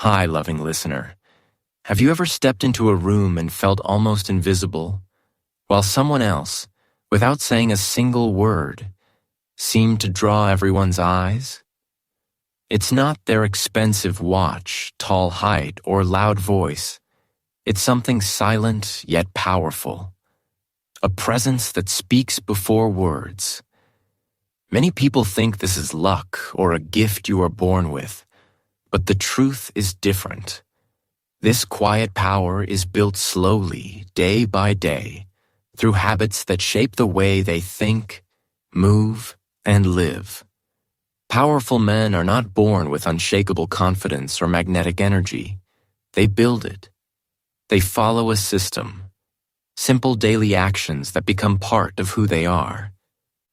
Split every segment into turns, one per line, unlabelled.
Hi, loving listener. Have you ever stepped into a room and felt almost invisible, while someone else, without saying a single word, seemed to draw everyone's eyes? It's not their expensive watch, tall height, or loud voice. It's something silent yet powerful, a presence that speaks before words. Many people think this is luck or a gift you are born with, but the truth is different. This quiet power is built slowly, day by day, through habits that shape the way they think, move, and live. Powerful men are not born with unshakable confidence or magnetic energy. They build it. They follow a system, simple daily actions that become part of who they are.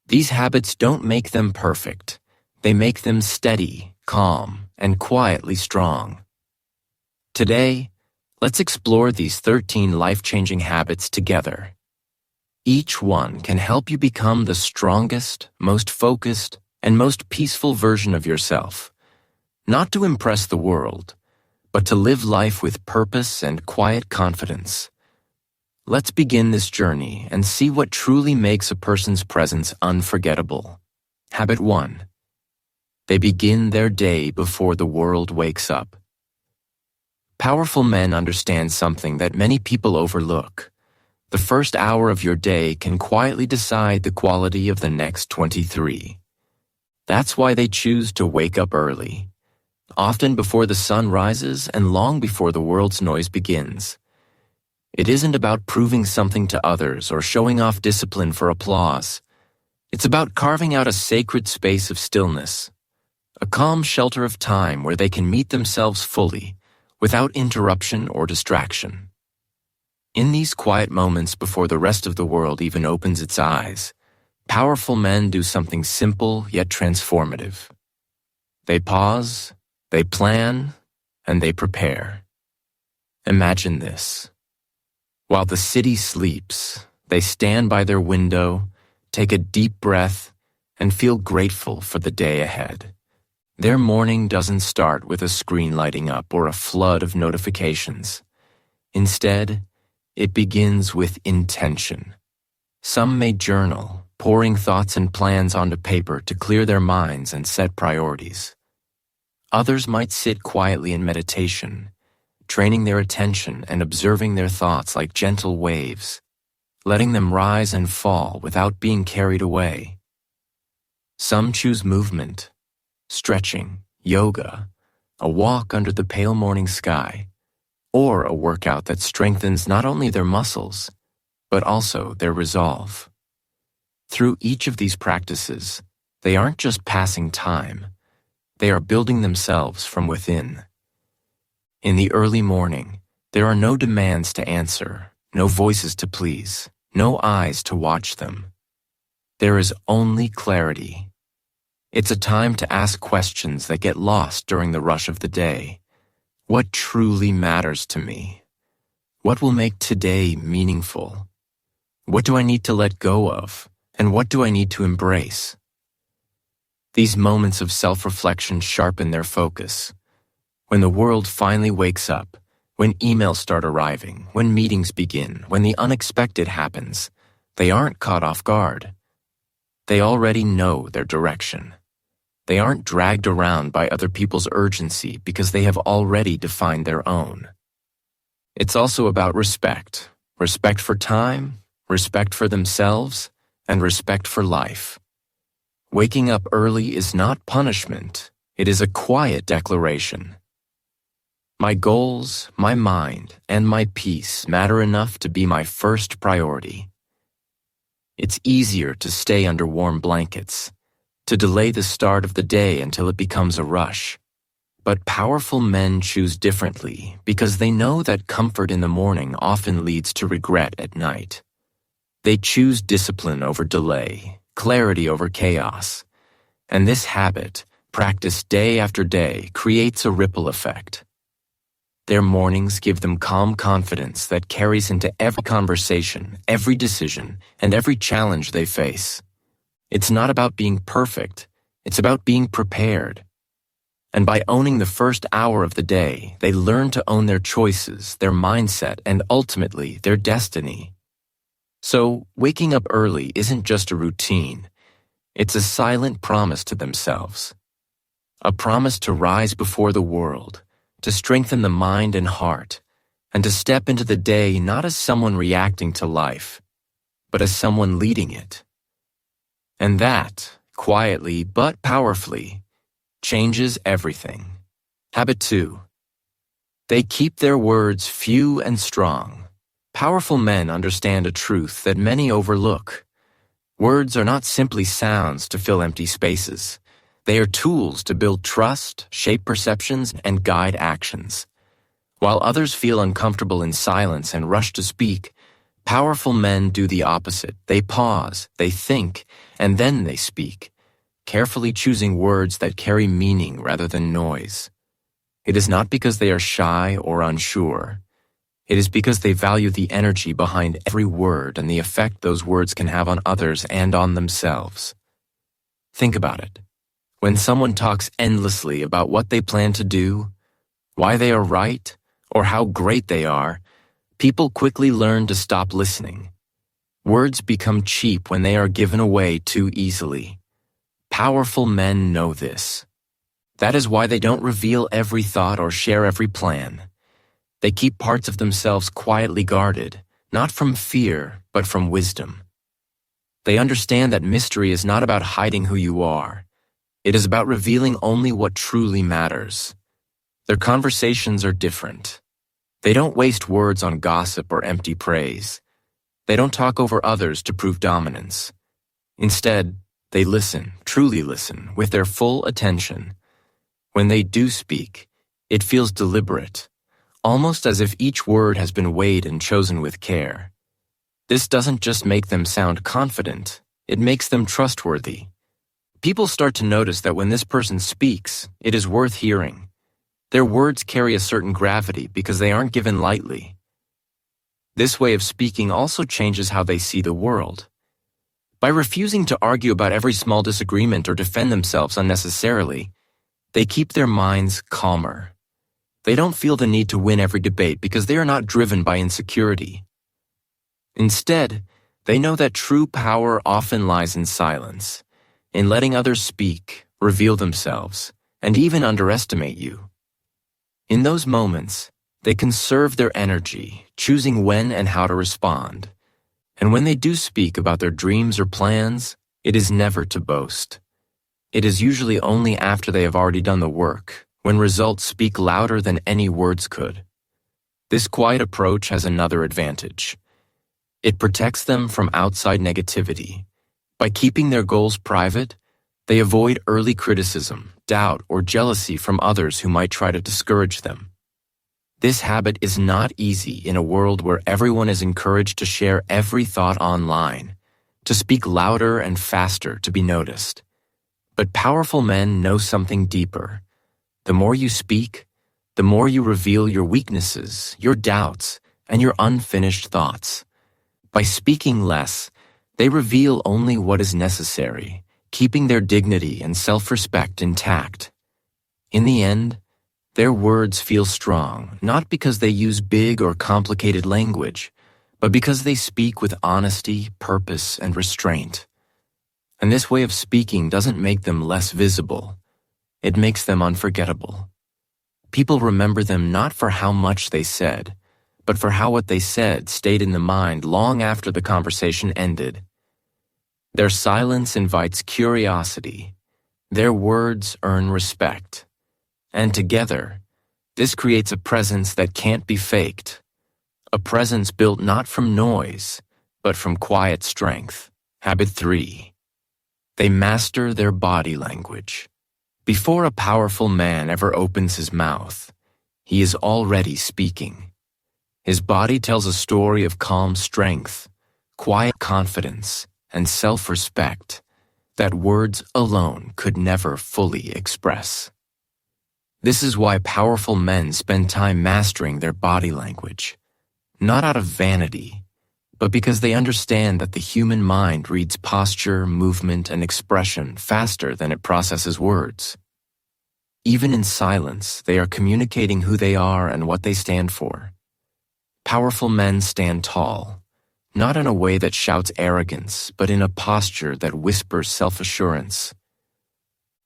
These habits don't make them perfect. They make them steady, calm, and quietly strong. Today, let's explore these 13 life-changing habits together. Each one can help you become the strongest, most focused, and most peaceful version of yourself, not to impress the world, but to live life with purpose and quiet confidence. Let's begin this journey and see what truly makes a person's presence unforgettable. Habit 1. They begin their day before the world wakes up. Powerful men understand something that many people overlook. The first hour of your day can quietly decide the quality of the next 23. That's why they choose to wake up early, often before the sun rises and long before the world's noise begins. It isn't about proving something to others or showing off discipline for applause. It's about carving out a sacred space of stillness, a calm shelter of time where they can meet themselves fully, without interruption or distraction. In these quiet moments before the rest of the world even opens its eyes, powerful men do something simple yet transformative. They pause, they plan, and they prepare. Imagine this. While the city sleeps, they stand by their window, take a deep breath, and feel grateful for the day ahead. Their morning doesn't start with a screen lighting up or a flood of notifications. Instead, it begins with intention. Some may journal, pouring thoughts and plans onto paper to clear their minds and set priorities. Others might sit quietly in meditation, training their attention and observing their thoughts like gentle waves, letting them rise and fall without being carried away. Some choose movement, stretching, yoga, a walk under the pale morning sky, or a workout that strengthens not only their muscles, but also their resolve. Through each of these practices, they aren't just passing time, they are building themselves from within. In the early morning, there are no demands to answer, no voices to please, no eyes to watch them. There is only clarity. It's a time to ask questions that get lost during the rush of the day. What truly matters to me? What will make today meaningful? What do I need to let go of? And what do I need to embrace? These moments of self-reflection sharpen their focus. When the world finally wakes up, when emails start arriving, when meetings begin, when the unexpected happens, they aren't caught off guard. They already know their direction. They aren't dragged around by other people's urgency because they have already defined their own. It's also about respect. Respect for time, respect for themselves, and respect for life. Waking up early is not punishment. It is a quiet declaration. My goals, my mind, and my peace matter enough to be my first priority. It's easier to stay under warm blankets, to delay the start of the day until it becomes a rush. But powerful men choose differently because they know that comfort in the morning often leads to regret at night. They choose discipline over delay, clarity over chaos. And this habit, practiced day after day, creates a ripple effect. Their mornings give them calm confidence that carries into every conversation, every decision, and every challenge they face. It's not about being perfect, it's about being prepared. And by owning the first hour of the day, they learn to own their choices, their mindset, and ultimately their destiny. So, waking up early isn't just a routine. It's a silent promise to themselves. A promise to rise before the world, to strengthen the mind and heart, and to step into the day not as someone reacting to life, but as someone leading it. And that, quietly but powerfully, changes everything. Habit 2. They keep their words few and strong. Powerful men understand a truth that many overlook. Words are not simply sounds to fill empty spaces. They are tools to build trust, shape perceptions, and guide actions. While others feel uncomfortable in silence and rush to speak, powerful men do the opposite. They pause, they think, and then they speak, carefully choosing words that carry meaning rather than noise. It is not because they are shy or unsure. It is because they value the energy behind every word and the effect those words can have on others and on themselves. Think about it. When someone talks endlessly about what they plan to do, why they are right, or how great they are, people quickly learn to stop listening. Words become cheap when they are given away too easily. Powerful men know this. That is why they don't reveal every thought or share every plan. They keep parts of themselves quietly guarded, not from fear, but from wisdom. They understand that mystery is not about hiding who you are. It is about revealing only what truly matters. Their conversations are different. They don't waste words on gossip or empty praise. They don't talk over others to prove dominance. Instead, they listen, truly listen, with their full attention. When they do speak, it feels deliberate, almost as if each word has been weighed and chosen with care. This doesn't just make them sound confident, it makes them trustworthy. People start to notice that when this person speaks, it is worth hearing. Their words carry a certain gravity because they aren't given lightly. This way of speaking also changes how they see the world. By refusing to argue about every small disagreement or defend themselves unnecessarily, they keep their minds calmer. They don't feel the need to win every debate because they are not driven by insecurity. Instead, they know that true power often lies in silence, in letting others speak, reveal themselves, and even underestimate you. In those moments, they conserve their energy, choosing when and how to respond. And when they do speak about their dreams or plans, it is never to boast. It is usually only after they have already done the work, when results speak louder than any words could. This quiet approach has another advantage. It protects them from outside negativity. By keeping their goals private, they avoid early criticism, doubt, or jealousy from others who might try to discourage them. This habit is not easy in a world where everyone is encouraged to share every thought online, to speak louder and faster to be noticed. But powerful men know something deeper. The more you speak, the more you reveal your weaknesses, your doubts, and your unfinished thoughts. By speaking less, they reveal only what is necessary, keeping their dignity and self-respect intact. In the end, their words feel strong, not because they use big or complicated language, but because they speak with honesty, purpose, and restraint. And this way of speaking doesn't make them less visible. It makes them unforgettable. People remember them not for how much they said, but for how what they said stayed in the mind long after the conversation ended. Their silence invites curiosity. Their words earn respect. And together, this creates a presence that can't be faked. A presence built not from noise, but from quiet strength. Habit 3. They master their body language. Before a powerful man ever opens his mouth, he is already speaking. His body tells a story of calm strength, quiet confidence, and self-respect that words alone could never fully express. This is why powerful men spend time mastering their body language, not out of vanity, but because they understand that the human mind reads posture, movement, and expression faster than it processes words. Even in silence, they are communicating who they are and what they stand for. Powerful men stand tall, not in a way that shouts arrogance, but in a posture that whispers self-assurance.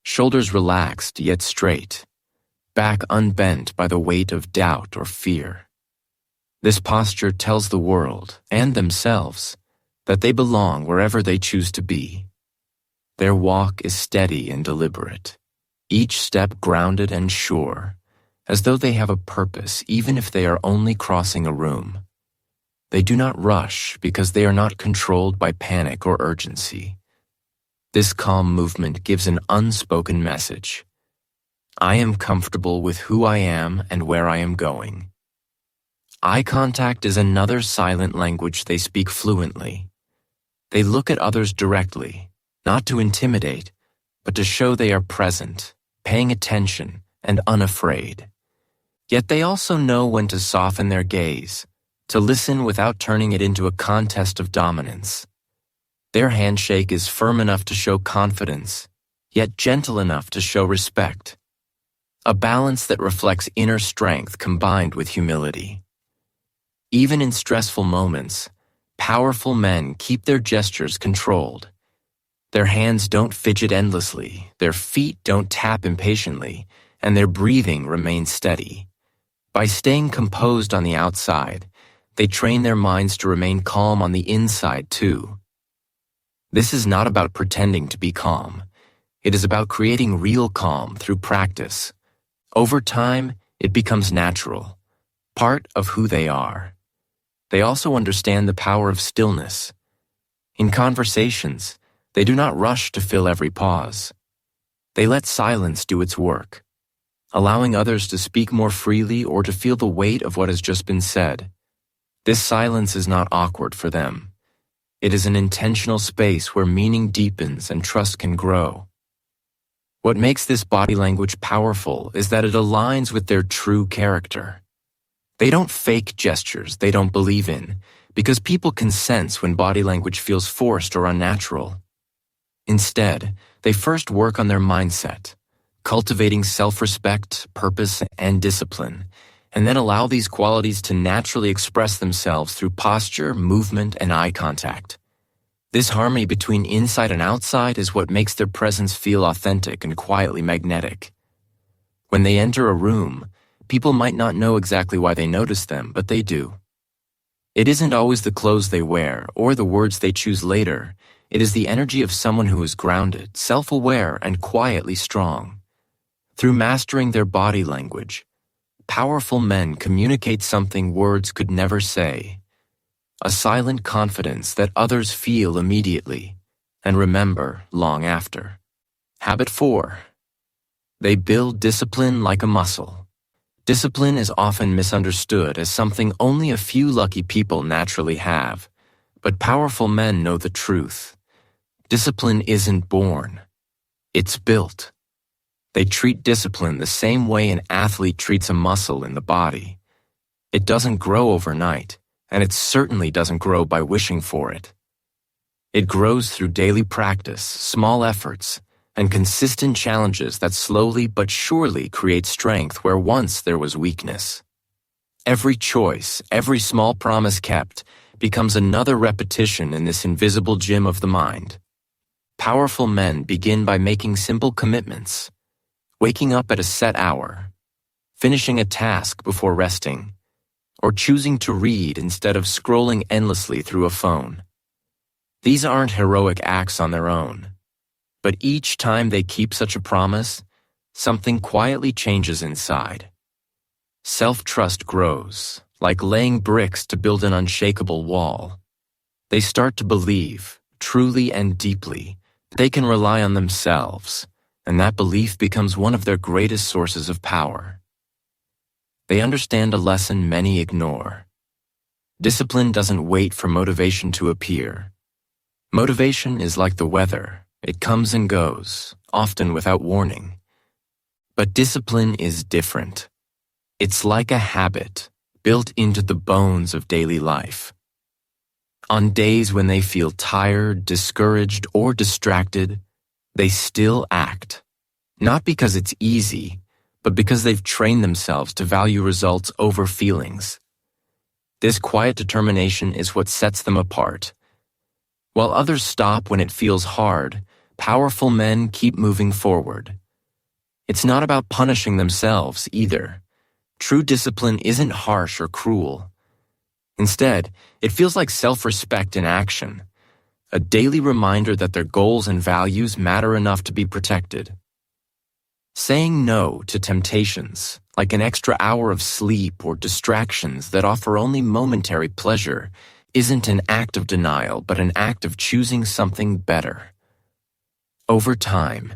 Shoulders relaxed yet straight, back unbent by the weight of doubt or fear. This posture tells the world, and themselves, that they belong wherever they choose to be. Their walk is steady and deliberate, each step grounded and sure, as though they have a purpose even if they are only crossing a room. They do not rush because they are not controlled by panic or urgency. This calm movement gives an unspoken message. I am comfortable with who I am and where I am going. Eye contact is another silent language they speak fluently. They look at others directly, not to intimidate, but to show they are present, paying attention, and unafraid. Yet they also know when to soften their gaze, to listen without turning it into a contest of dominance. Their handshake is firm enough to show confidence, yet gentle enough to show respect. A balance that reflects inner strength combined with humility. Even in stressful moments, powerful men keep their gestures controlled. Their hands don't fidget endlessly, their feet don't tap impatiently, and their breathing remains steady. By staying composed on the outside, they train their minds to remain calm on the inside too. This is not about pretending to be calm. It is about creating real calm through practice. Over time, it becomes natural, part of who they are. They also understand the power of stillness. In conversations, they do not rush to fill every pause. They let silence do its work, allowing others to speak more freely or to feel the weight of what has just been said. This silence is not awkward for them. It is an intentional space where meaning deepens and trust can grow. What makes this body language powerful is that it aligns with their true character. They don't fake gestures they don't believe in, because people can sense when body language feels forced or unnatural. Instead, they first work on their mindset, cultivating self-respect, purpose, and discipline, and then allow these qualities to naturally express themselves through posture, movement, and eye contact. This harmony between inside and outside is what makes their presence feel authentic and quietly magnetic. When they enter a room, people might not know exactly why they notice them, but they do. It isn't always the clothes they wear or the words they choose later. It is the energy of someone who is grounded, self-aware, and quietly strong. Through mastering their body language, powerful men communicate something words could never say. A silent confidence that others feel immediately and remember long after. Habit 4. They build discipline like a muscle. Discipline is often misunderstood as something only a few lucky people naturally have, but powerful men know the truth. Discipline isn't born. It's built. They treat discipline the same way an athlete treats a muscle in the body. It doesn't grow overnight, and it certainly doesn't grow by wishing for it. It grows through daily practice, small efforts, and consistent challenges that slowly but surely create strength where once there was weakness. Every choice, every small promise kept, becomes another repetition in this invisible gym of the mind. Powerful men begin by making simple commitments. Waking up at a set hour, finishing a task before resting, or choosing to read instead of scrolling endlessly through a phone. These aren't heroic acts on their own, but each time they keep such a promise, something quietly changes inside. Self-trust grows, like laying bricks to build an unshakable wall. They start to believe, truly and deeply, that they can rely on themselves, and that belief becomes one of their greatest sources of power. They understand a lesson many ignore. Discipline doesn't wait for motivation to appear. Motivation is like the weather. It comes and goes, often without warning. But discipline is different. It's like a habit built into the bones of daily life. On days when they feel tired, discouraged, or distracted, they still act, not because it's easy, but because they've trained themselves to value results over feelings. This quiet determination is what sets them apart. While others stop when it feels hard, powerful men keep moving forward. It's not about punishing themselves either. True discipline isn't harsh or cruel. Instead, it feels like self-respect in action, a daily reminder that their goals and values matter enough to be protected. Saying no to temptations, like an extra hour of sleep or distractions that offer only momentary pleasure, isn't an act of denial, but an act of choosing something better. Over time,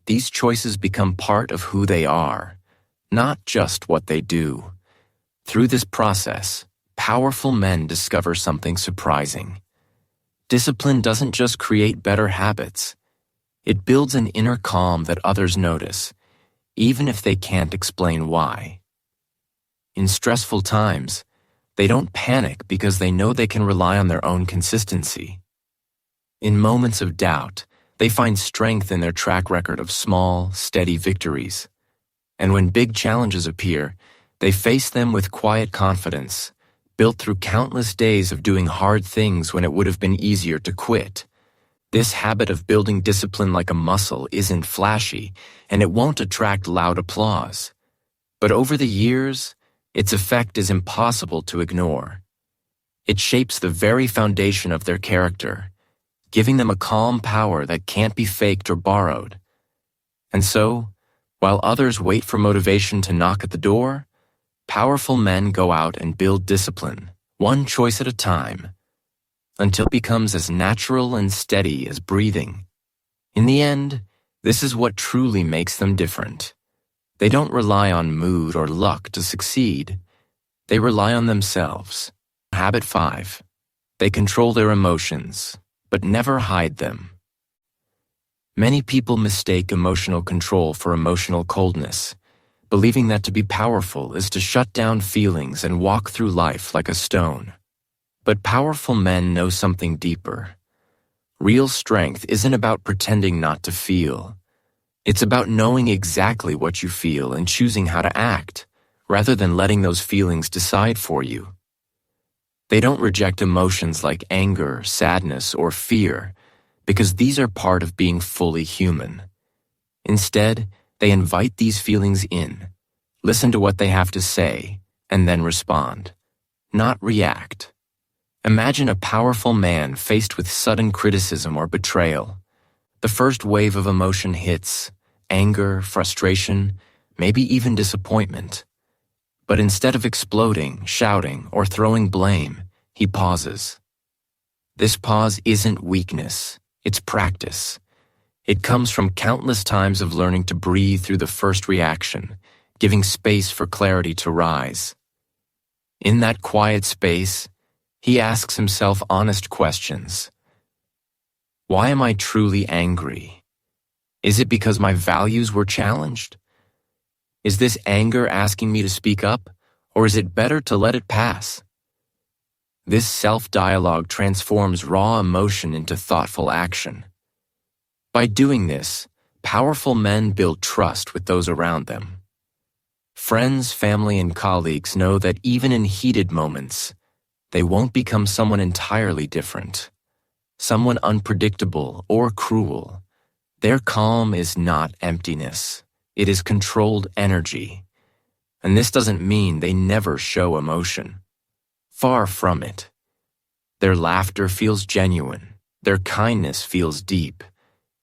these choices become part of who they are, not just what they do. Through this process, powerful men discover something surprising. Discipline doesn't just create better habits. It builds an inner calm that others notice, even if they can't explain why. In stressful times, they don't panic because they know they can rely on their own consistency. In moments of doubt, they find strength in their track record of small, steady victories. And when big challenges appear, they face them with quiet confidence, built through countless days of doing hard things when it would have been easier to quit. This habit of building discipline like a muscle isn't flashy, and it won't attract loud applause. But over the years, its effect is impossible to ignore. It shapes the very foundation of their character, giving them a calm power that can't be faked or borrowed. And so, while others wait for motivation to knock at the door, powerful men go out and build discipline, one choice at a time, until it becomes as natural and steady as breathing. In the end, this is what truly makes them different. They don't rely on mood or luck to succeed. They rely on themselves. Habit 5. They control their emotions, but never hide them. Many people mistake emotional control for emotional coldness, believing that to be powerful is to shut down feelings and walk through life like a stone. But powerful men know something deeper. Real strength isn't about pretending not to feel. It's about knowing exactly what you feel and choosing how to act, rather than letting those feelings decide for you. They don't reject emotions like anger, sadness, or fear, because these are part of being fully human. Instead, they invite these feelings in, listen to what they have to say, and then respond, not react. Imagine a powerful man faced with sudden criticism or betrayal. The first wave of emotion hits, anger, frustration, maybe even disappointment. But instead of exploding, shouting, or throwing blame, he pauses. This pause isn't weakness, it's practice. It comes from countless times of learning to breathe through the first reaction, giving space for clarity to rise. In that quiet space, he asks himself honest questions. Why am I truly angry? Is it because my values were challenged? Is this anger asking me to speak up, or is it better to let it pass? This self-dialogue transforms raw emotion into thoughtful action. By doing this, powerful men build trust with those around them. Friends, family, and colleagues know that even in heated moments, they won't become someone entirely different, someone unpredictable or cruel. Their calm is not emptiness. It is controlled energy. And this doesn't mean they never show emotion. Far from it. Their laughter feels genuine. Their kindness feels deep.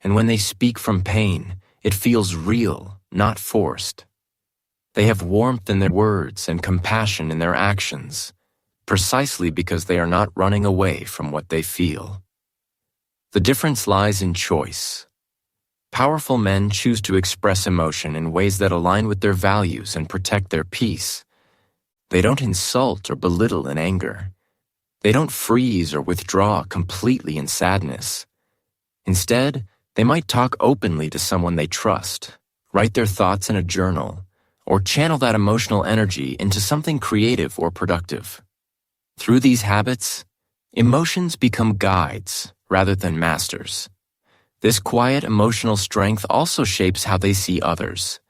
And when they speak from pain, it feels real, not forced. They have warmth in their words and compassion in their actions, precisely because they are not running away from what they feel. The difference lies in choice. Powerful men choose to express emotion in ways that align with their values and protect their peace. They don't insult or belittle in anger. They don't freeze or withdraw completely in sadness. Instead, they might talk openly to someone they trust, write their thoughts in a journal, or channel that emotional energy into something creative or productive. Through these habits, emotions become guides rather than masters. This quiet emotional strength also shapes how they see others.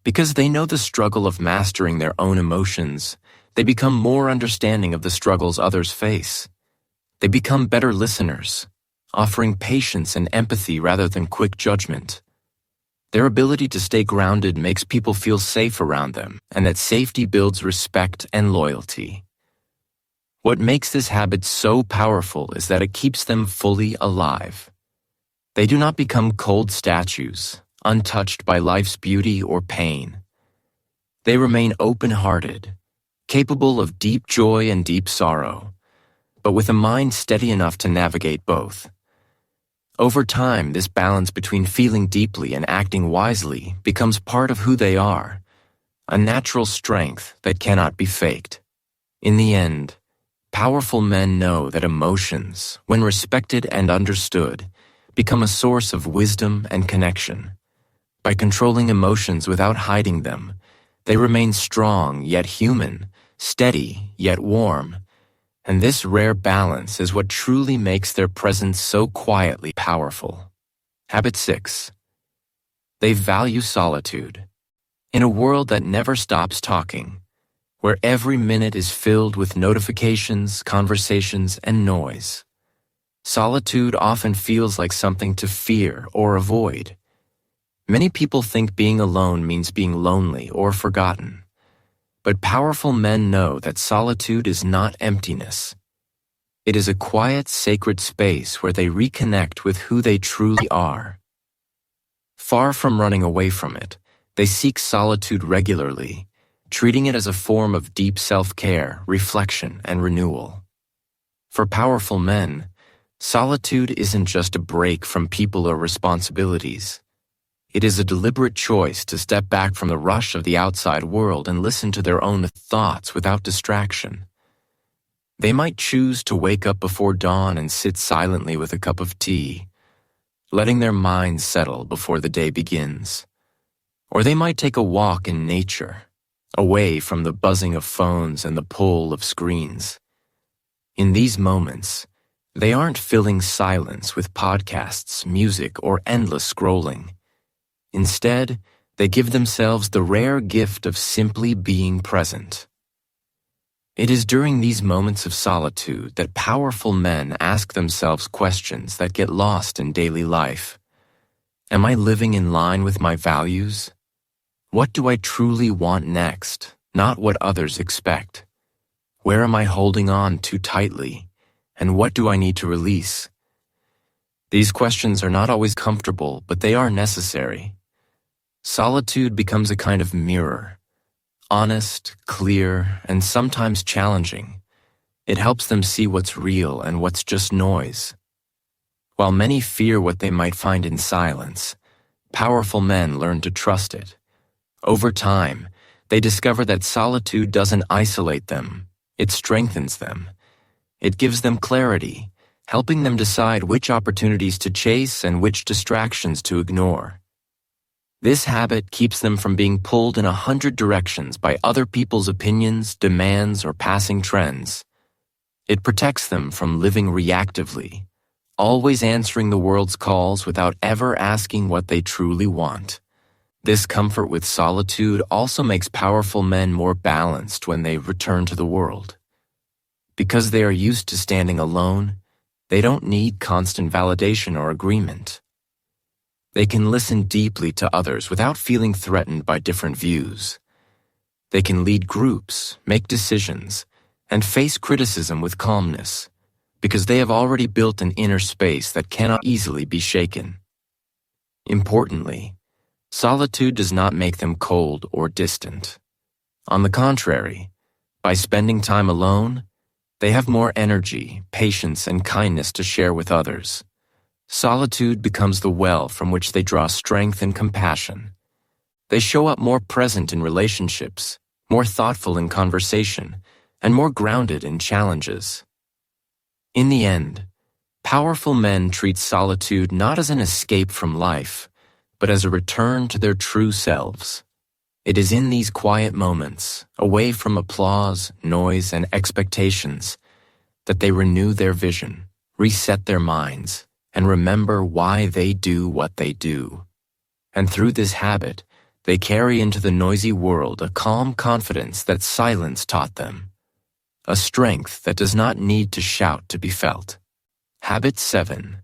Because they know the struggle of mastering their own emotions, they become more understanding of the struggles others face. They become better listeners, offering patience and empathy rather than quick judgment. Their ability to stay grounded makes people feel safe around them, and that safety builds respect and loyalty. What makes this habit so powerful is that it keeps them fully alive. They do not become cold statues, untouched by life's beauty or pain. They remain open-hearted, capable of deep joy and deep sorrow, but with a mind steady enough to navigate both. Over time, this balance between feeling deeply and acting wisely becomes part of who they are, a natural strength that cannot be faked. In the end, powerful men know that emotions, when respected and understood, become a source of wisdom and connection. By controlling emotions without hiding them, they remain strong yet human, steady yet warm, and this rare balance is what truly makes their presence so quietly powerful. Habit 6. They value solitude. In a world that never stops talking, where every minute is filled with notifications, conversations, and noise, solitude often feels like something to fear or avoid. Many people think being alone means being lonely or forgotten. But powerful men know that solitude is not emptiness. It is a quiet, sacred space where they reconnect with who they truly are. Far from running away from it, they seek solitude regularly, treating it as a form of deep self-care, reflection, and renewal. For powerful men, solitude isn't just a break from people or responsibilities. It is a deliberate choice to step back from the rush of the outside world and listen to their own thoughts without distraction. They might choose to wake up before dawn and sit silently with a cup of tea, letting their minds settle before the day begins. Or they might take a walk in nature, away from the buzzing of phones and the pull of screens. In these moments, they aren't filling silence with podcasts, music, or endless scrolling. Instead, they give themselves the rare gift of simply being present. It is during these moments of solitude that powerful men ask themselves questions that get lost in daily life. Am I living in line with my values? What do I truly want next, not what others expect? Where am I holding on too tightly, and what do I need to release? These questions are not always comfortable, but they are necessary. Solitude becomes a kind of mirror, honest, clear, and sometimes challenging. It helps them see what's real and what's just noise. While many fear what they might find in silence, powerful men learn to trust it. Over time, they discover that solitude doesn't isolate them, it strengthens them. It gives them clarity, helping them decide which opportunities to chase and which distractions to ignore. This habit keeps them from being pulled in 100 directions by other people's opinions, demands, or passing trends. It protects them from living reactively, always answering the world's calls without ever asking what they truly want. This comfort with solitude also makes powerful men more balanced when they return to the world. Because they are used to standing alone, they don't need constant validation or agreement. They can listen deeply to others without feeling threatened by different views. They can lead groups, make decisions, and face criticism with calmness, because they have already built an inner space that cannot easily be shaken. Importantly, solitude does not make them cold or distant. On the contrary, by spending time alone, they have more energy, patience, and kindness to share with others. Solitude becomes the well from which they draw strength and compassion. They show up more present in relationships, more thoughtful in conversation, and more grounded in challenges. In the end, powerful men treat solitude not as an escape from life, but as a return to their true selves. It is in these quiet moments, away from applause, noise, and expectations, that they renew their vision, reset their minds, and remember why they do what they do. And through this habit, They carry into the noisy world a calm confidence that silence taught them, a strength that does not need to shout to be felt. Habit 7.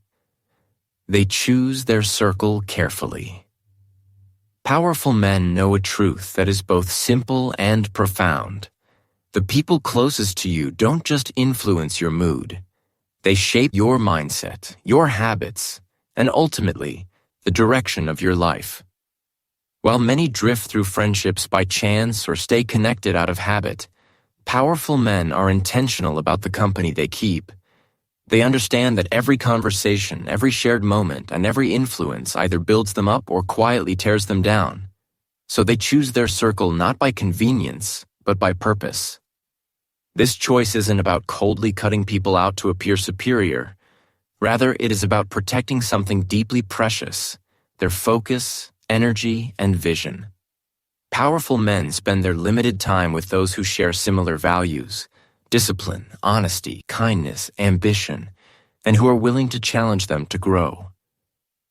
They choose their circle carefully. Powerful men know a truth that is both simple and profound. The people closest to you don't just influence your mood. They shape your mindset, your habits, and ultimately, the direction of your life. While many drift through friendships by chance or stay connected out of habit, powerful men are intentional about the company they keep. They understand that every conversation, every shared moment, and every influence either builds them up or quietly tears them down. So they choose their circle not by convenience, but by purpose. This choice isn't about coldly cutting people out to appear superior. Rather, it is about protecting something deeply precious, their focus, energy, and vision. Powerful men spend their limited time with those who share similar values, discipline, honesty, kindness, ambition, and who are willing to challenge them to grow.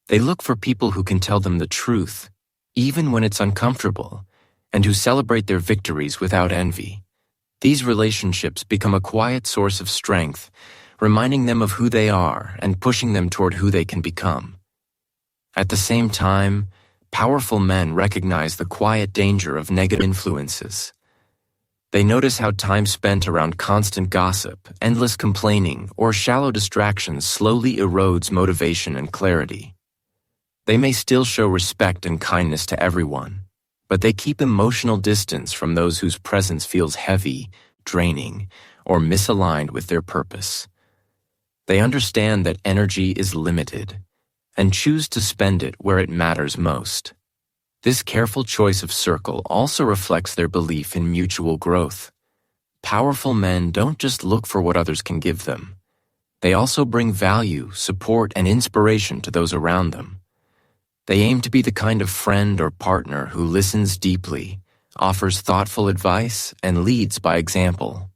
They look for people who can tell them the truth, even when it's uncomfortable, and who celebrate their victories without envy. These relationships become a quiet source of strength, reminding them of who they are and pushing them toward who they can become. At the same time, powerful men recognize the quiet danger of negative influences. They notice how time spent around constant gossip, endless complaining, or shallow distractions slowly erodes motivation and clarity. They may still show respect and kindness to everyone, but they keep emotional distance from those whose presence feels heavy, draining, or misaligned with their purpose. They understand that energy is limited and choose to spend it where it matters most. This careful choice of circle also reflects their belief in mutual growth. Powerful men don't just look for what others can give them. They also bring value, support, and inspiration to those around them. They aim to be the kind of friend or partner who listens deeply, offers thoughtful advice, and leads by example.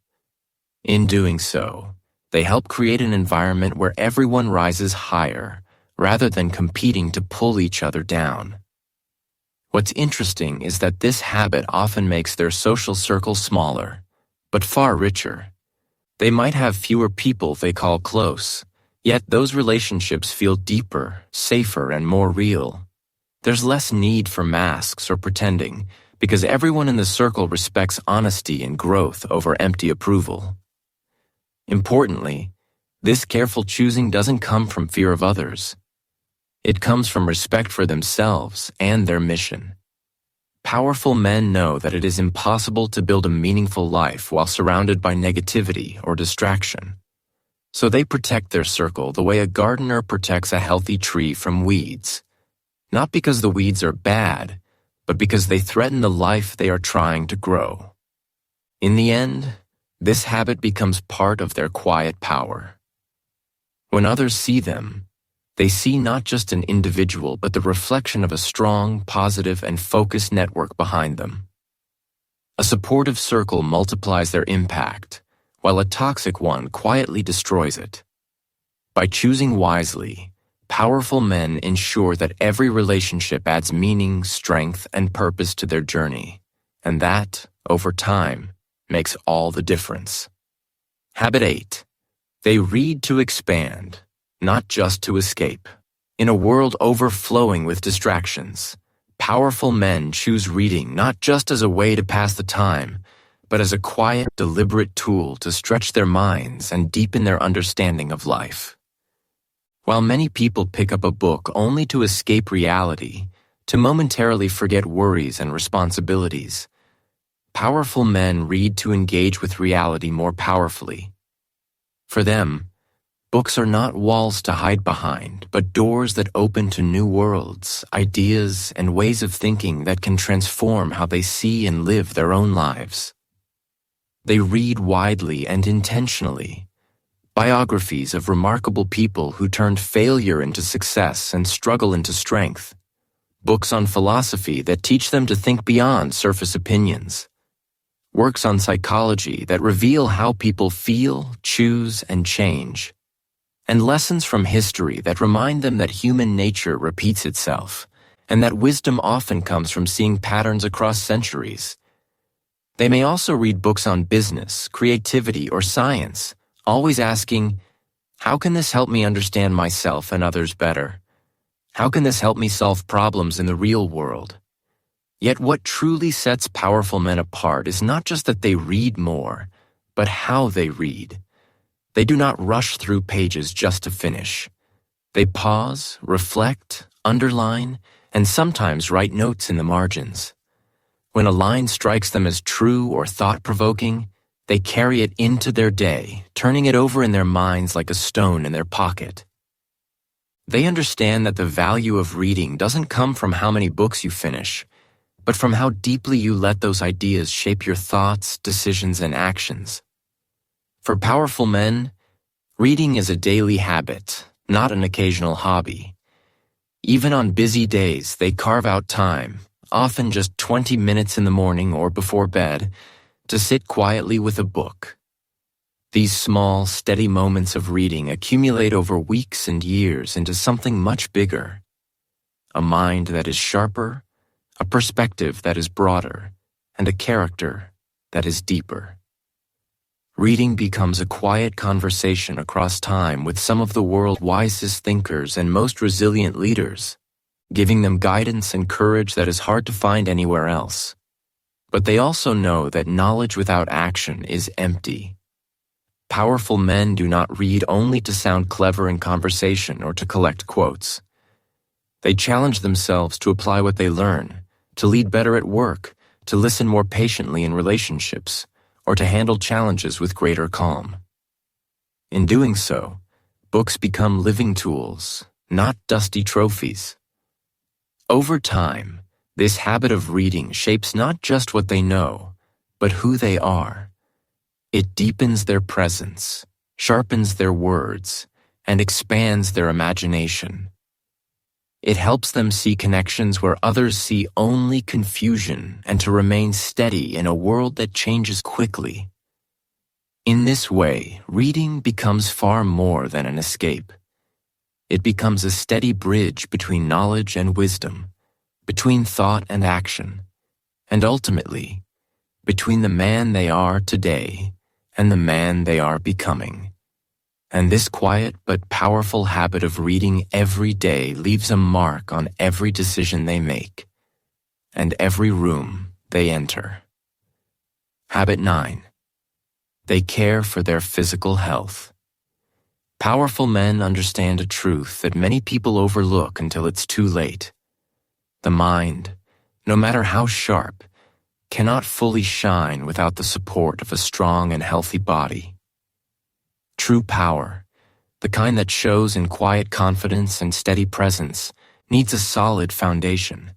In doing so, they help create an environment where everyone rises higher, rather than competing to pull each other down. What's interesting is that this habit often makes their social circle smaller, but far richer. They might have fewer people they call close, yet those relationships feel deeper, safer, and more real. There's less need for masks or pretending, because everyone in the circle respects honesty and growth over empty approval. Importantly, this careful choosing doesn't come from fear of others. It comes from respect for themselves and their mission. Powerful men know that it is impossible to build a meaningful life while surrounded by negativity or distraction. So they protect their circle the way a gardener protects a healthy tree from weeds. Not because the weeds are bad, but because they threaten the life they are trying to grow. In the end, this habit becomes part of their quiet power. When others see them, they see not just an individual, but the reflection of a strong, positive, and focused network behind them. A supportive circle multiplies their impact, while a toxic one quietly destroys it. By choosing wisely, powerful men ensure that every relationship adds meaning, strength, and purpose to their journey, and that, over time, makes all the difference. Habit 8. They read to expand, not just to escape. In a world overflowing with distractions, powerful men choose reading not just as a way to pass the time, but as a quiet, deliberate tool to stretch their minds and deepen their understanding of life. While many people pick up a book only to escape reality, to momentarily forget worries and responsibilities, powerful men read to engage with reality more powerfully. For them, books are not walls to hide behind, but doors that open to new worlds, ideas, and ways of thinking that can transform how they see and live their own lives. They read widely and intentionally. Biographies of remarkable people who turned failure into success and struggle into strength. Books on philosophy that teach them to think beyond surface opinions. Works on psychology that reveal how people feel, choose, and change. And lessons from history that remind them that human nature repeats itself, and that wisdom often comes from seeing patterns across centuries. They may also read books on business, creativity, or science, always asking, how can this help me understand myself and others better? How can this help me solve problems in the real world? Yet what truly sets powerful men apart is not just that they read more, but how they read. They do not rush through pages just to finish. They pause, reflect, underline, and sometimes write notes in the margins. When a line strikes them as true or thought-provoking, they carry it into their day, turning it over in their minds like a stone in their pocket. They understand that the value of reading doesn't come from how many books you finish, but from how deeply you let those ideas shape your thoughts, decisions, and actions. For powerful men, reading is a daily habit, not an occasional hobby. Even on busy days, they carve out time, often just 20 minutes in the morning or before bed, to sit quietly with a book. These small, steady moments of reading accumulate over weeks and years into something much bigger. A mind that is sharper, a perspective that is broader, and a character that is deeper. Reading becomes a quiet conversation across time with some of the world's wisest thinkers and most resilient leaders, giving them guidance and courage that is hard to find anywhere else. But they also know that knowledge without action is empty. Powerful men do not read only to sound clever in conversation or to collect quotes. They challenge themselves to apply what they learn, to lead better at work, to listen more patiently in relationships, or to handle challenges with greater calm. In doing so, books become living tools, not dusty trophies. Over time, this habit of reading shapes not just what they know, but who they are. It deepens their presence, sharpens their words, and expands their imagination. It helps them see connections where others see only confusion and to remain steady in a world that changes quickly. In this way, reading becomes far more than an escape. It becomes a steady bridge between knowledge and wisdom, between thought and action, and ultimately, between the man they are today and the man they are becoming. And this quiet but powerful habit of reading every day leaves a mark on every decision they make and every room they enter. Habit 9. They care for their physical health. Powerful men understand a truth that many people overlook until it's too late. The mind, no matter how sharp, cannot fully shine without the support of a strong and healthy body. True power, the kind that shows in quiet confidence and steady presence, needs a solid foundation.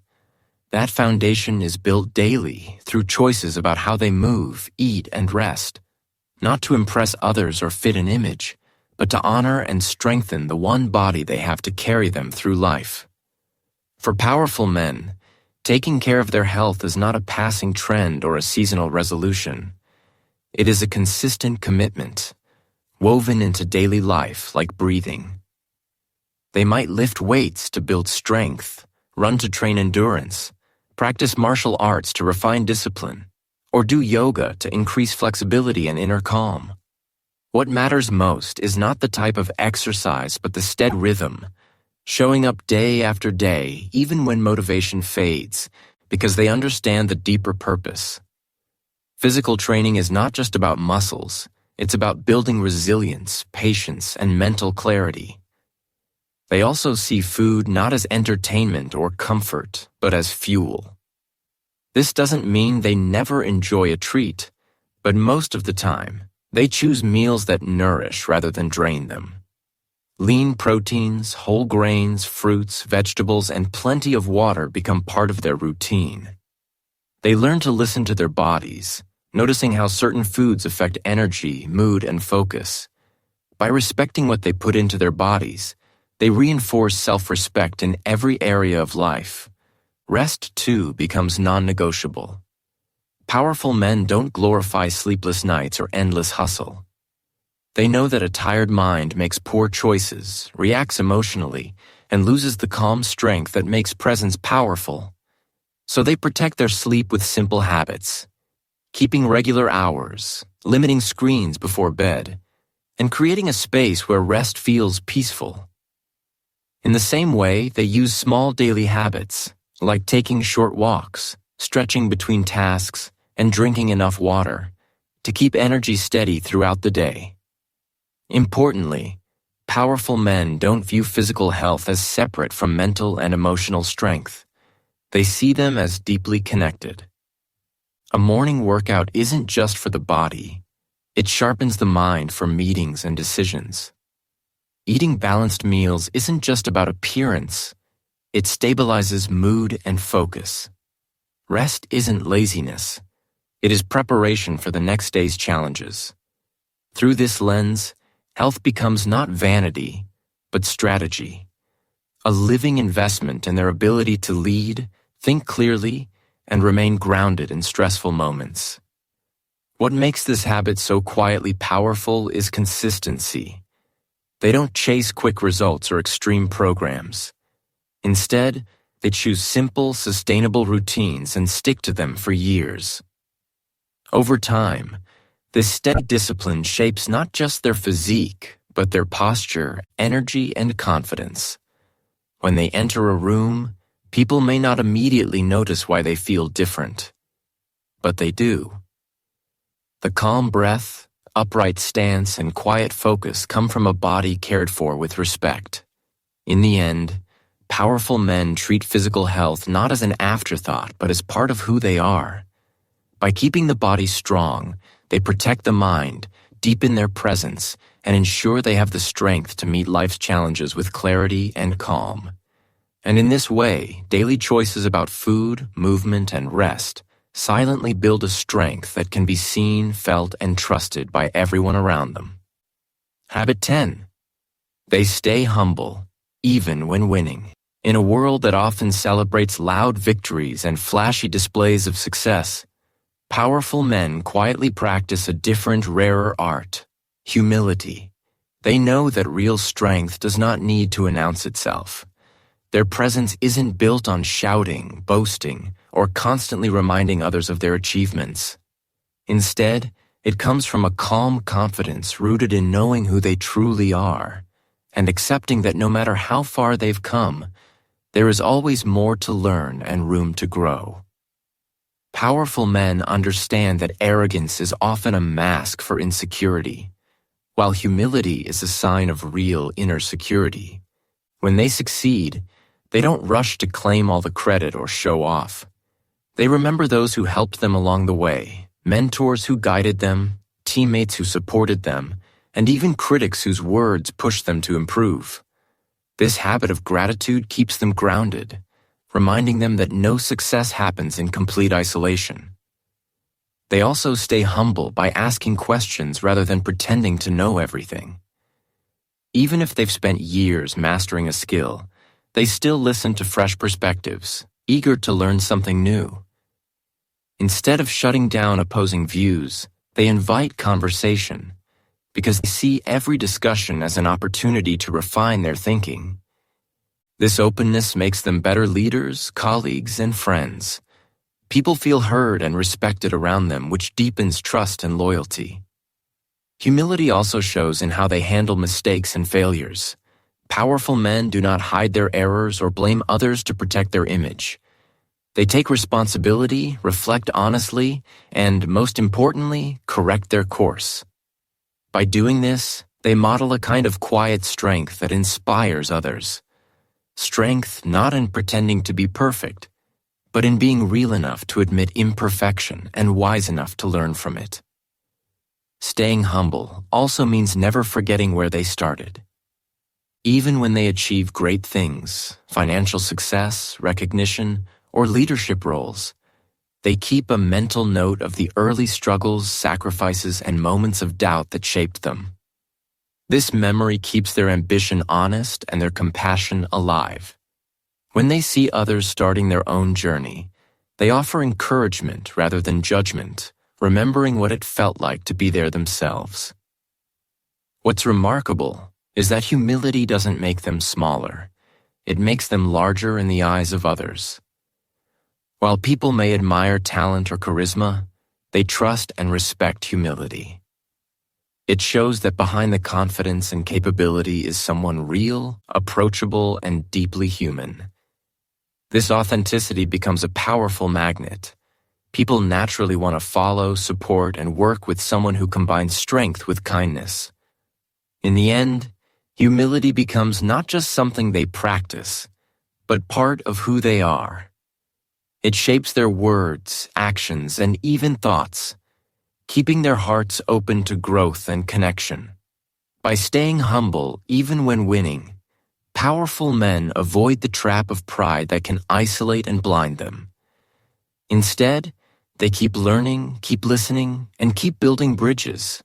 That foundation is built daily through choices about how they move, eat, and rest, not to impress others or fit an image, but to honor and strengthen the one body they have to carry them through life. For powerful men, taking care of their health is not a passing trend or a seasonal resolution. It is a consistent commitment, woven into daily life like breathing. They might lift weights to build strength, run to train endurance, practice martial arts to refine discipline, or do yoga to increase flexibility and inner calm. What matters most is not the type of exercise but the steady rhythm, showing up day after day even when motivation fades, because they understand the deeper purpose. Physical training is not just about muscles. It's about building resilience, patience, and mental clarity. They also see food not as entertainment or comfort, but as fuel. This doesn't mean they never enjoy a treat, but most of the time, they choose meals that nourish rather than drain them. Lean proteins, whole grains, fruits, vegetables, and plenty of water become part of their routine. They learn to listen to their bodies, noticing how certain foods affect energy, mood, and focus. By respecting what they put into their bodies, they reinforce self-respect in every area of life. Rest, too, becomes non-negotiable. Powerful men don't glorify sleepless nights or endless hustle. They know that a tired mind makes poor choices, reacts emotionally, and loses the calm strength that makes presence powerful. So they protect their sleep with simple habits, keeping regular hours, limiting screens before bed, and creating a space where rest feels peaceful. In the same way, they use small daily habits, like taking short walks, stretching between tasks, and drinking enough water, to keep energy steady throughout the day. Importantly, powerful men don't view physical health as separate from mental and emotional strength. They see them as deeply connected. A morning workout isn't just for the body. It sharpens the mind for meetings and decisions. Eating balanced meals isn't just about appearance. It stabilizes mood and focus. Rest isn't laziness. It is preparation for the next day's challenges. Through this lens, health becomes not vanity, but strategy. A living investment in their ability to lead, think clearly, and remain grounded in stressful moments. What makes this habit so quietly powerful is consistency. They don't chase quick results or extreme programs. Instead, they choose simple, sustainable routines and stick to them for years. Over time, this steady discipline shapes not just their physique, but their posture, energy, and confidence. When they enter a room, people may not immediately notice why they feel different, but they do. The calm breath, upright stance, and quiet focus come from a body cared for with respect. In the end, powerful men treat physical health not as an afterthought, but as part of who they are. By keeping the body strong, they protect the mind, deepen their presence, and ensure they have the strength to meet life's challenges with clarity and calm. And in this way, daily choices about food, movement, and rest silently build a strength that can be seen, felt, and trusted by everyone around them. Habit 10. They stay humble, even when winning. In a world that often celebrates loud victories and flashy displays of success, powerful men quietly practice a different, rarer art: humility. They know that real strength does not need to announce itself. Their presence isn't built on shouting, boasting, or constantly reminding others of their achievements. Instead, it comes from a calm confidence rooted in knowing who they truly are, and accepting that no matter how far they've come, there is always more to learn and room to grow. Powerful men understand that arrogance is often a mask for insecurity, while humility is a sign of real inner security. When they succeed, they don't rush to claim all the credit or show off. They remember those who helped them along the way, mentors who guided them, teammates who supported them, and even critics whose words pushed them to improve. This habit of gratitude keeps them grounded, reminding them that no success happens in complete isolation. They also stay humble by asking questions rather than pretending to know everything. Even if they've spent years mastering a skill, they still listen to fresh perspectives, eager to learn something new. Instead of shutting down opposing views, they invite conversation, because they see every discussion as an opportunity to refine their thinking. This openness makes them better leaders, colleagues, and friends. People feel heard and respected around them, which deepens trust and loyalty. Humility also shows in how they handle mistakes and failures. Powerful men do not hide their errors or blame others to protect their image. They take responsibility, reflect honestly, and, most importantly, correct their course. By doing this, they model a kind of quiet strength that inspires others. Strength not in pretending to be perfect, but in being real enough to admit imperfection and wise enough to learn from it. Staying humble also means never forgetting where they started. Even when they achieve great things, financial success, recognition, or leadership roles, they keep a mental note of the early struggles, sacrifices, and moments of doubt that shaped them. This memory keeps their ambition honest and their compassion alive. When they see others starting their own journey, they offer encouragement rather than judgment, remembering what it felt like to be there themselves. What's remarkable is that humility doesn't make them smaller. it makes them larger in the eyes of others. While people may admire talent or charisma, they trust and respect humility. It shows that behind the confidence and capability is someone real, approachable, and deeply human. This authenticity becomes a powerful magnet. People naturally want to follow, support, and work with someone who combines strength with kindness. In the end, humility becomes not just something they practice, but part of who they are. It shapes their words, actions, and even thoughts, keeping their hearts open to growth and connection. By staying humble even when winning, powerful men avoid the trap of pride that can isolate and blind them. Instead, they keep learning, keep listening, and keep building bridges.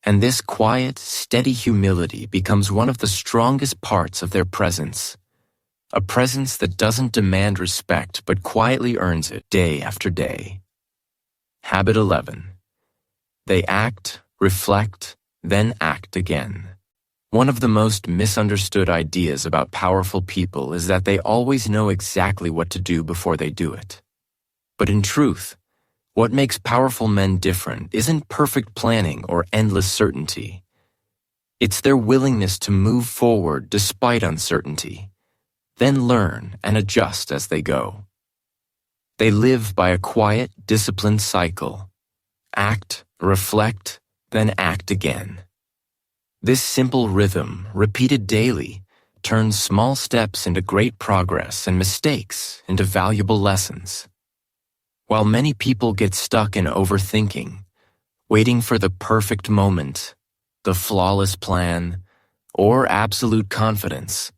And this quiet, steady humility becomes one of the strongest parts of their presence. A presence that doesn't demand respect but quietly earns it day after day. Habit 11. They act, reflect, then act again. One of the most misunderstood ideas about powerful people is that they always know exactly what to do before they do it. But in truth, what makes powerful men different isn't perfect planning or endless certainty. It's their willingness to move forward despite uncertainty, then learn and adjust as they go. They live by a quiet, disciplined cycle. Act, reflect, then act again. This simple rhythm, repeated daily, turns small steps into great progress and mistakes into valuable lessons. While many people get stuck in overthinking, waiting for the perfect moment, the flawless plan, or absolute confidence,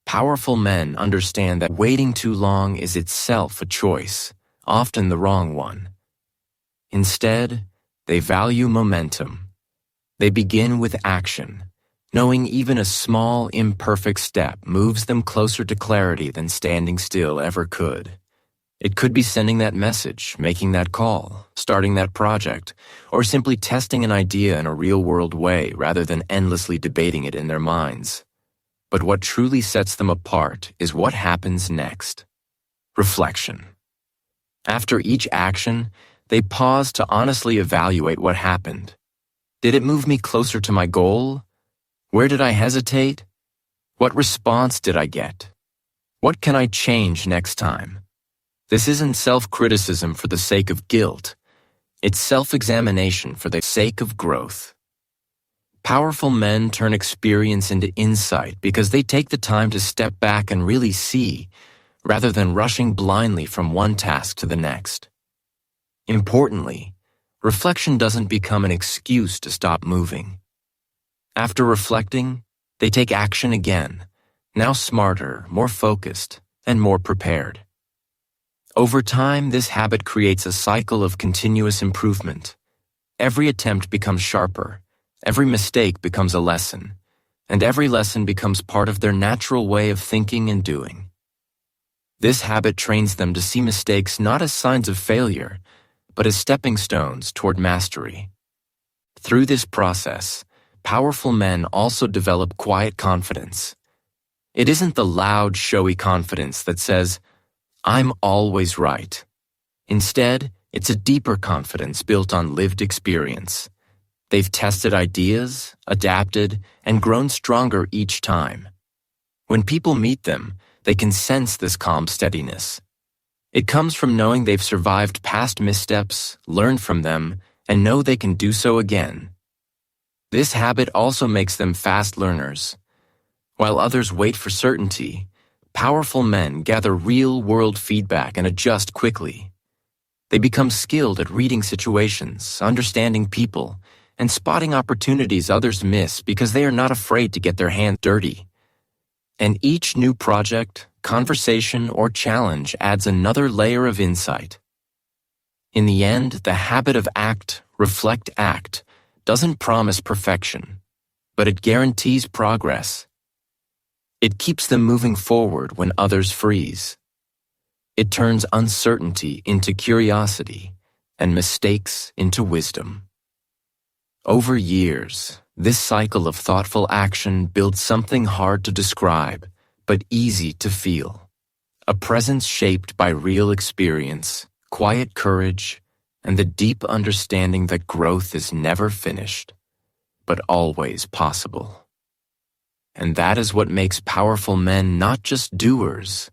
powerful men understand that waiting too long is itself a choice, often the wrong one. Instead, they value momentum. They begin with action, knowing even a small, imperfect step moves them closer to clarity than standing still ever could. It could be sending that message, making that call, starting that project, or simply testing an idea in a real-world way rather than endlessly debating it in their minds. But what truly sets them apart is what happens next. Reflection. After each action, they pause to honestly evaluate what happened. Did it move me closer to my goal? Where did I hesitate? What response did I get? What can I change next time? This isn't self-criticism for the sake of guilt. It's self-examination for the sake of growth. Powerful men turn experience into insight because they take the time to step back and really see, rather than rushing blindly from one task to the next. Importantly, reflection doesn't become an excuse to stop moving. After reflecting, they take action again, now smarter, more focused, and more prepared. Over time, this habit creates a cycle of continuous improvement. Every attempt becomes sharper, every mistake becomes a lesson, and every lesson becomes part of their natural way of thinking and doing. This habit trains them to see mistakes not as signs of failure, but as stepping stones toward mastery. Through this process, powerful men also develop quiet confidence. It isn't the loud, showy confidence that says, "I'm always right." Instead, it's a deeper confidence built on lived experience. They've tested ideas, adapted, and grown stronger each time. When people meet them, they can sense this calm steadiness. It comes from knowing they've survived past missteps, learned from them, and know they can do so again. This habit also makes them fast learners. While others wait for certainty, powerful men gather real-world feedback and adjust quickly. They become skilled at reading situations, understanding people, and spotting opportunities others miss because they are not afraid to get their hands dirty. And each new project, conversation, or challenge adds another layer of insight. In the end, the habit of act, reflect, act doesn't promise perfection, but it guarantees progress. It keeps them moving forward when others freeze. It turns uncertainty into curiosity and mistakes into wisdom. Over years, this cycle of thoughtful action builds something hard to describe, but easy to feel. A presence shaped by real experience, quiet courage, and the deep understanding that growth is never finished, but always possible. And that is what makes powerful men not just doers,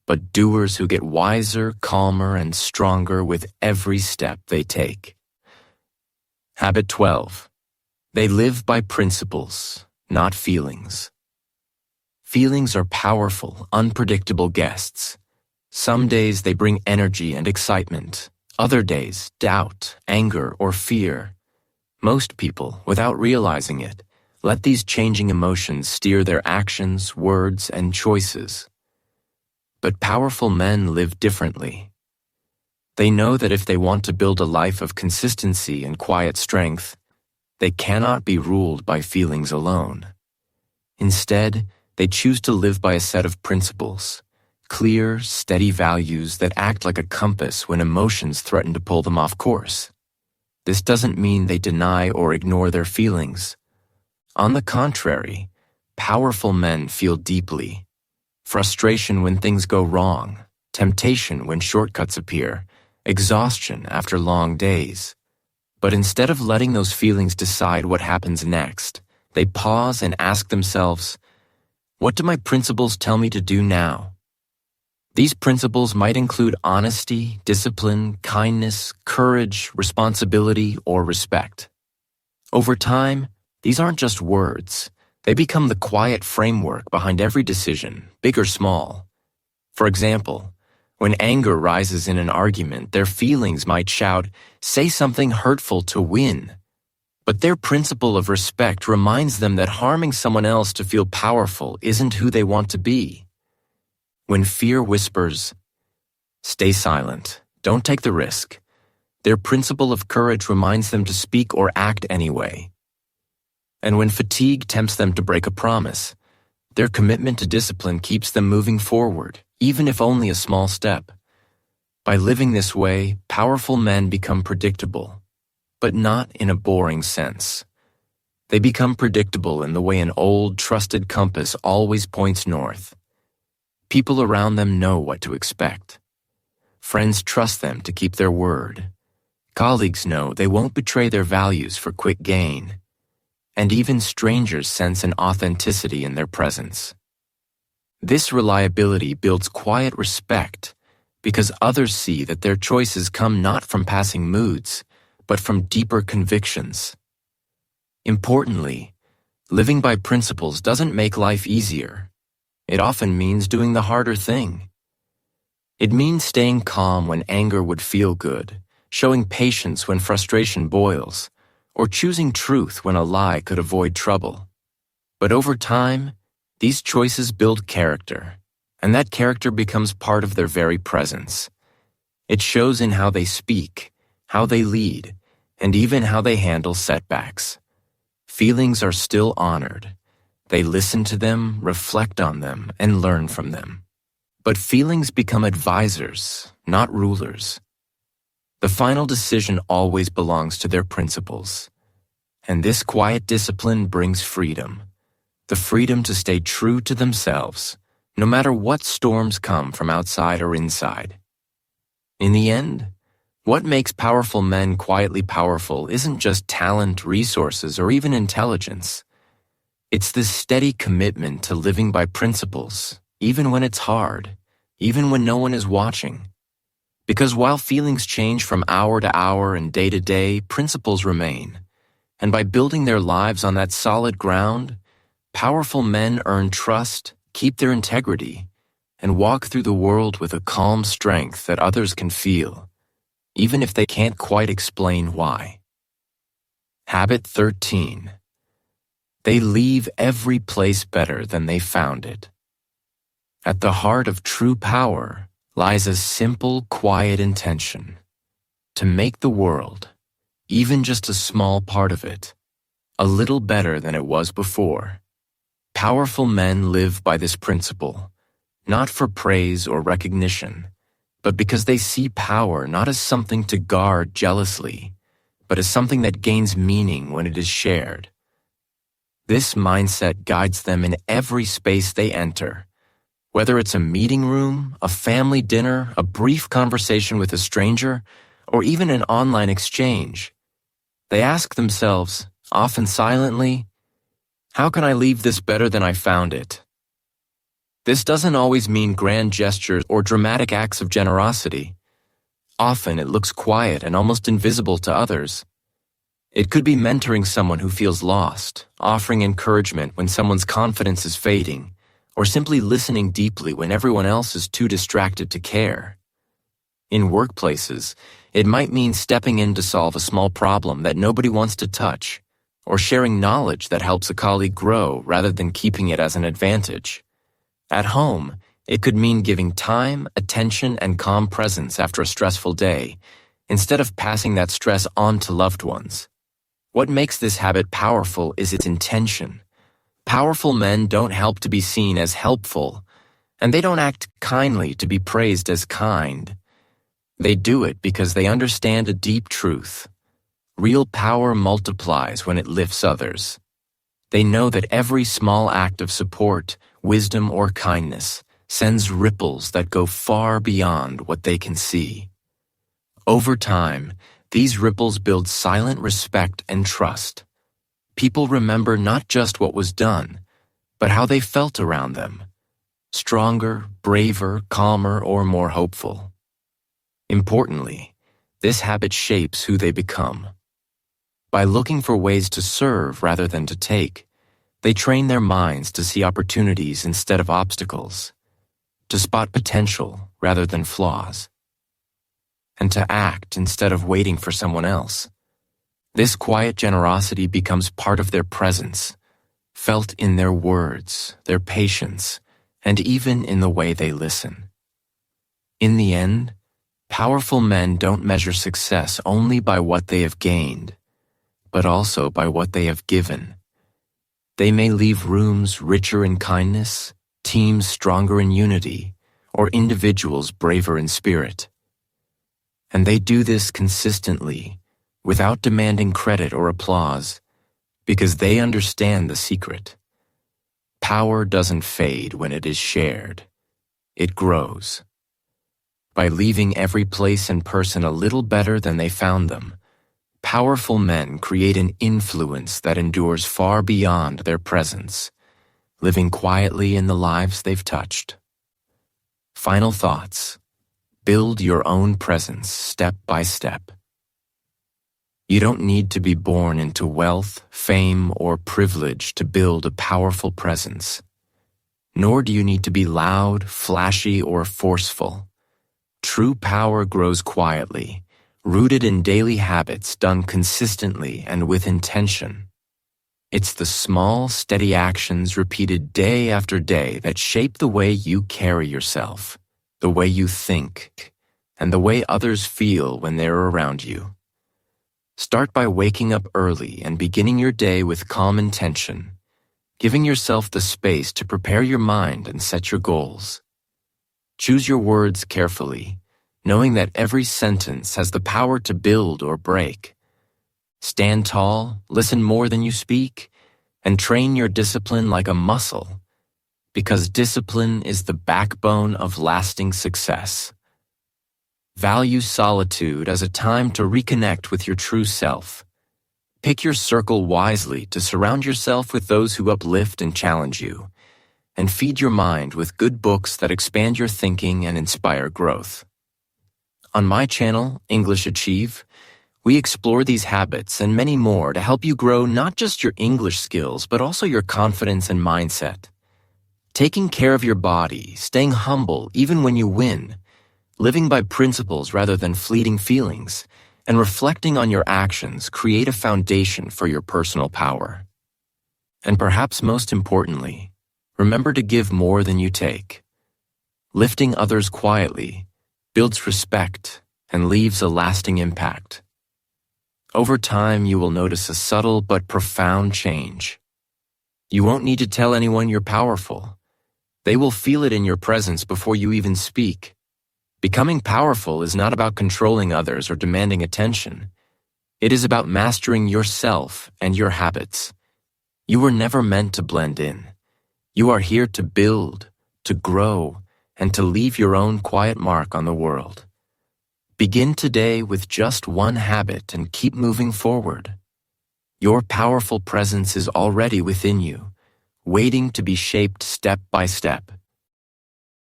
but doers who get wiser, calmer, and stronger with every step they take. Habit 12. They live by principles, not feelings. Feelings are powerful, unpredictable guests. Some days they bring energy and excitement. Other days, doubt, anger, or fear. Most people, without realizing it, let these changing emotions steer their actions, words, and choices. But powerful men live differently. They know that if they want to build a life of consistency and quiet strength, they cannot be ruled by feelings alone. Instead, they choose to live by a set of principles, clear, steady values that act like a compass when emotions threaten to pull them off course. This doesn't mean they deny or ignore their feelings. On the contrary, powerful men feel deeply. Frustration when things go wrong, temptation when shortcuts appear, exhaustion after long days. But instead of letting those feelings decide what happens next, they pause and ask themselves, what do my principles tell me to do now? These principles might include honesty, discipline, kindness, courage, responsibility, or respect. Over time, these aren't just words. They become the quiet framework behind every decision, big or small. For example, when anger rises in an argument, their feelings might shout, "Say something hurtful to win." But their principle of respect reminds them that harming someone else to feel powerful isn't who they want to be. When fear whispers, "Stay silent, don't take the risk," their principle of courage reminds them to speak or act anyway. And when fatigue tempts them to break a promise, their commitment to discipline keeps them moving forward, even if only a small step. By living this way, powerful men become predictable, but not in a boring sense. They become predictable in the way an old, trusted compass always points north. People around them know what to expect. Friends trust them to keep their word. Colleagues know they won't betray their values for quick gain. And even strangers sense an authenticity in their presence. This reliability builds quiet respect because others see that their choices come not from passing moods, but from deeper convictions. Importantly, living by principles doesn't make life easier. It often means doing the harder thing. It means staying calm when anger would feel good, showing patience when frustration boils, or choosing truth when a lie could avoid trouble. But over time, these choices build character, and that character becomes part of their very presence. It shows in how they speak, how they lead, and even how they handle setbacks. Feelings are still honored. They listen to them, reflect on them, and learn from them. But feelings become advisors, not rulers. The final decision always belongs to their principles. And this quiet discipline brings freedom. The freedom to stay true to themselves, no matter what storms come from outside or inside. In the end, what makes powerful men quietly powerful isn't just talent, resources, or even intelligence. It's this steady commitment to living by principles, even when it's hard, even when no one is watching. Because while feelings change from hour to hour and day to day, principles remain. And by building their lives on that solid ground, powerful men earn trust, keep their integrity, and walk through the world with a calm strength that others can feel, even if they can't quite explain why. Habit 13. They leave every place better than they found it. At the heart of true power lies a simple, quiet intention: to make the world, even just a small part of it, a little better than it was before. Powerful men live by this principle, not for praise or recognition, but because they see power not as something to guard jealously, but as something that gains meaning when it is shared. This mindset guides them in every space they enter, Whether it's a meeting room, a family dinner, a brief conversation with a stranger, or even an online exchange, they ask themselves, often silently, how can I leave this better than I found it? This doesn't always mean grand gestures or dramatic acts of generosity. Often it looks quiet and almost invisible to others. It could be mentoring someone who feels lost, offering encouragement when someone's confidence is fading, or simply listening deeply when everyone else is too distracted to care. In workplaces, it might mean stepping in to solve a small problem that nobody wants to touch, or sharing knowledge that helps a colleague grow rather than keeping it as an advantage. At home, it could mean giving time, attention, and calm presence after a stressful day, instead of passing that stress on to loved ones. What makes this habit powerful is its intention. Powerful men don't help to be seen as helpful, and they don't act kindly to be praised as kind. They do it because they understand a deep truth. Real power multiplies when it lifts others. They know that every small act of support, wisdom, or kindness sends ripples that go far beyond what they can see. Over time, these ripples build silent respect and trust. People remember not just what was done, but how they felt around them. Stronger, braver, calmer, or more hopeful. Importantly, this habit shapes who they become. By looking for ways to serve rather than to take, they train their minds to see opportunities instead of obstacles, to spot potential rather than flaws, and to act instead of waiting for someone else. This quiet generosity becomes part of their presence, felt in their words, their patience, and even in the way they listen. In the end, powerful men don't measure success only by what they have gained, but also by what they have given. They may leave rooms richer in kindness, teams stronger in unity, or individuals braver in spirit. And they do this consistently, without demanding credit or applause, because they understand the secret. Power doesn't fade when it is shared. It grows. By leaving every place and person a little better than they found them, powerful men create an influence that endures far beyond their presence, living quietly in the lives they've touched. Final thoughts. Build your own presence step by step. You don't need to be born into wealth, fame, or privilege to build a powerful presence. Nor do you need to be loud, flashy, or forceful. True power grows quietly, rooted in daily habits done consistently and with intention. It's the small, steady actions repeated day after day that shape the way you carry yourself, the way you think, and the way others feel when they're around you. Start by waking up early and beginning your day with calm intention, giving yourself the space to prepare your mind and set your goals. Choose your words carefully, knowing that every sentence has the power to build or break. Stand tall, listen more than you speak, and train your discipline like a muscle, because discipline is the backbone of lasting success. Value solitude as a time to reconnect with your true self. Pick your circle wisely to surround yourself with those who uplift and challenge you, and feed your mind with good books that expand your thinking and inspire growth. On my channel, English Achieve, we explore these habits and many more to help you grow not just your English skills, but also your confidence and mindset. Taking care of your body, staying humble even when you win, living by principles rather than fleeting feelings, and reflecting on your actions create a foundation for your personal power. And perhaps most importantly, remember to give more than you take. Lifting others quietly builds respect and leaves a lasting impact. Over time, you will notice a subtle but profound change. You won't need to tell anyone you're powerful. They will feel it in your presence before you even speak. Becoming powerful is not about controlling others or demanding attention. It is about mastering yourself and your habits. You were never meant to blend in. You are here to build, to grow, and to leave your own quiet mark on the world. Begin today with just one habit and keep moving forward. Your powerful presence is already within you, waiting to be shaped step by step.